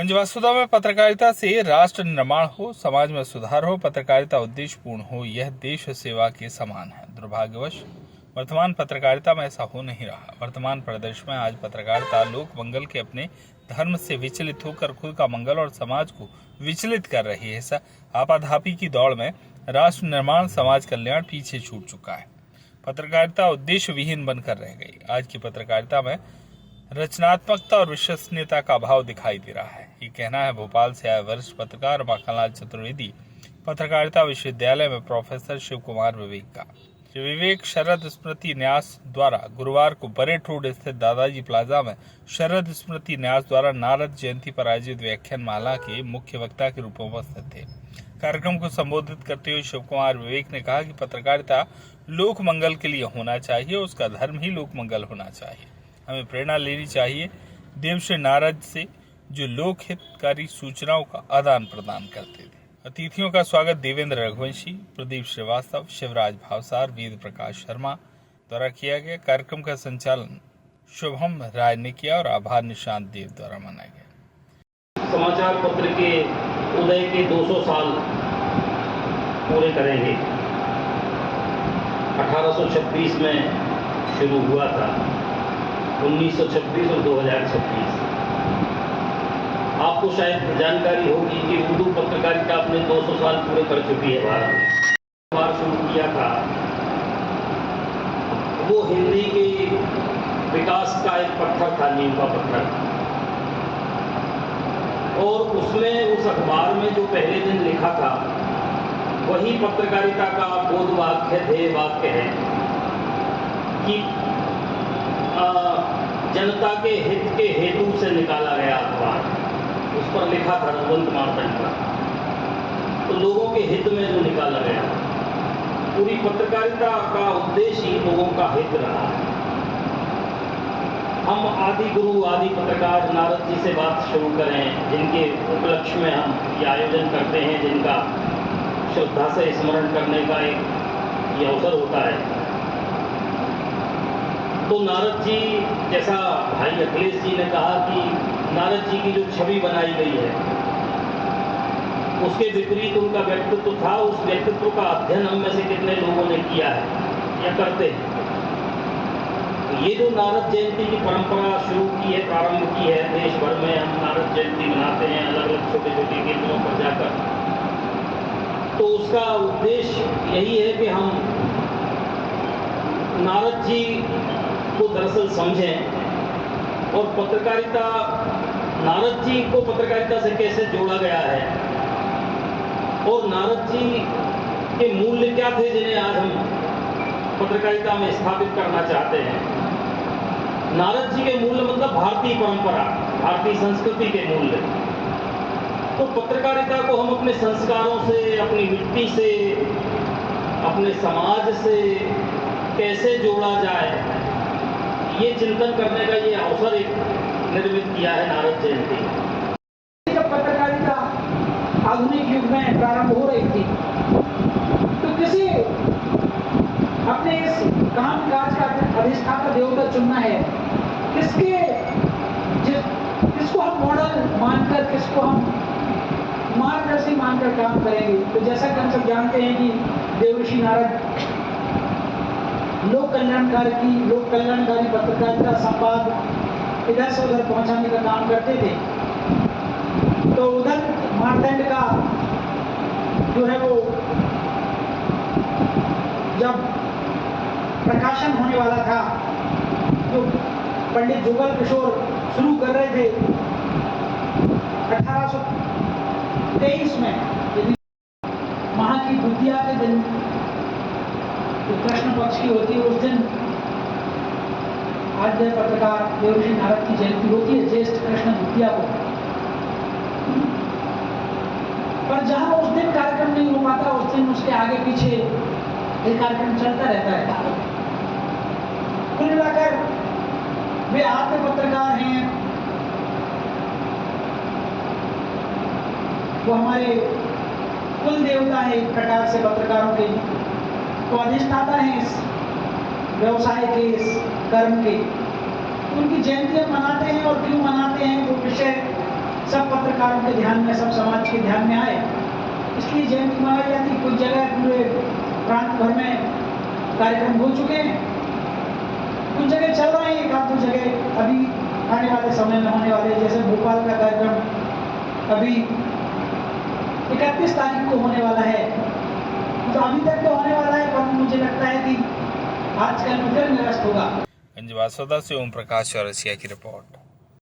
गंजवासुधा में पत्रकारिता से राष्ट्र निर्माण हो, समाज में सुधार हो, पत्रकारिता उद्देश्यपूर्ण हो, यह देश सेवा के समान है। दुर्भाग्यवश वर्तमान पत्रकारिता में ऐसा हो नहीं रहा। वर्तमान परिदृश्य में आज पत्रकारिता लोक मंगल के अपने धर्म से विचलित होकर खुद का मंगल और समाज को विचलित कर रही है। आपाधापी की दौड़ में राष्ट्र निर्माण, समाज कल्याण पीछे छूट चुका है। पत्रकारिता उद्देश्य विहीन बनकर रह गई। आज की पत्रकारिता में रचनात्मकता और विश्वसनीयता का अभाव दिखाई दे रहा है। ये कहना है भोपाल से आए वरिष्ठ पत्रकार माखनलाल चतुर्वेदी, पत्रकारिता विश्वविद्यालय में प्रोफेसर शिव कुमार विवेक का। श्री विवेक शरद स्मृति न्यास द्वारा गुरुवार को परेड रोड स्थित दादाजी प्लाजा में शरद स्मृति न्यास द्वारा नारद जयंती पर आयोजित व्याख्यान माला के मुख्य वक्ता के रूप में उपस्थित थे। कार्यक्रम को संबोधित करते हुए शिव कुमार विवेक ने कहा कि पत्रकारिता लोक मंगल के लिए होना चाहिए, उसका धर्म ही लोक मंगल होना चाहिए। हमें प्रेरणा लेनी चाहिए देवश्री नारद से, जो लोक हितकारी सूचनाओं का आदान प्रदान करते थे। अतिथियों का स्वागत देवेंद्र रघुवंशी, प्रदीप श्रीवास्तव, शिवराज भावसार, वेद प्रकाश शर्मा द्वारा किया गया। कार्यक्रम का संचालन शुभम राय ने किया और आभार निशांत देव द्वारा मनाया गया। समाचार पत्र के उदय के 200 साल पूरे करेंगे। 1826 में शुरू हुआ था, 1926 और 2026। आपको शायद जानकारी होगी कि उर्दू पत्रकारिता अपने 200 साल पूरे कर चुकी है। भारत बार शुरू किया था, वो हिंदी के विकास का एक पत्थर था, नींव का पत्थर। और उसमें उस अखबार में जो पहले दिन लिखा था वही पत्रकारिता का बोध वाक्य, ध्येय वाक्य है कि जनता के हित के हेतु से निकाला गया अखबार। उस पर लिखा था रघुवंत मार्तंड का, तो लोगों के हित में जो निकाला गया। पूरी पत्रकारिता का उद्देश्य ही लोगों का हित रहा है। हम आदि गुरु, आदि पत्रकार नारद जी से बात शुरू करें, जिनके उपलक्ष्य में हम ये आयोजन करते हैं, जिनका श्रद्धा से स्मरण करने का एक ये अवसर होता है। तो नारद जी, जैसा भाई अखिलेश जी ने कहा कि नारद जी की जो छवि बनाई गई है उसके विपरीत उनका व्यक्तित्व था। उस व्यक्तित्व का अध्ययन हम में से कितने लोगों ने किया है या करते हैं। तो ये जो नारद जयंती की परंपरा शुरू की है, प्रारंभ की है, देश भर में हम नारद जयंती मनाते हैं अलग अलग छोटे छोटे केंद्रों पर जाकर। तो उसका उद्देश्य यही है कि हम नारद जी को दरअसल समझें और पत्रकारिता, नारद जी को पत्रकारिता से कैसे जोड़ा गया है और नारद जी के मूल्य क्या थे जिन्हें आज हम पत्रकारिता में स्थापित करना चाहते हैं। नारद जी के मूल्य मतलब भारतीय परंपरा, भारतीय संस्कृति के मूल्य। तो पत्रकारिता को हम अपने संस्कारों से, अपनी मिट्टी से, अपने समाज से कैसे जोड़ा जाए, ये चिंतन करने का ये अवसर एक निर्मित किया है नारद जयंती। जब पत्रकारिता आधुनिक युग में प्रारंभ हो रही थी तो किसी अपने इस काम काज का अधिष्ठाता देवता चुनना है, किसको हम मॉडल मानकर, किसको हम मार्गदर्शी मानकर काम करेंगे। तो जैसा कि हम सब जानते हैं कि देवर्षि नारद लोक कल्याणकारी पत्रकारिता, संवाद इधर से उधर पहुंचाने का काम करते थे। तो उधर मार्तंड का जो है वो जब प्रकाशन होने वाला था, जो पंडित जुगल किशोर शुरू कर रहे थे 1823 में, माह की द्वितीया के दिन कृष्ण पक्ष की होती है, उस दिन आद्य पत्रकार देवर्षि नारद की जयंती होती है, ज्येष्ठ कृष्ण द्वितीया को। पर जहां उस दिन कार्यक्रम नहीं हो पाता, उस दिन उसके आगे पीछे ये कार्यक्रम चलता रहता है। कुल मिलाकर वे आद्य पत्रकार हैं, वो हमारे कुल देवता है एक प्रकार से पत्रकारों के, तो अधिष्ठाता है इस व्यवसाय के, इस कर्म के। उनकी जयंती हम मनाते हैं, और क्यों मनाते हैं वो विषय सब पत्रकार के ध्यान में, सब समाज के ध्यान में आए, इसलिए जयंती मनाई जाती। कुछ जगह पूरे प्रांत भर में कार्यक्रम हो चुके हैं, कुछ जगह चल रहे हैं, एक आध दो जगह अभी आने वाले समय में होने वाले, जैसे भोपाल का कार्यक्रम अभी 31 तारीख को होने वाला है। तो अभी तक तो होने वाला है, पर मुझे लगता है कि आजकल में फिर निरस्त होगा। गंज बासोदा से ओम प्रकाश चौरसिया की रिपोर्ट।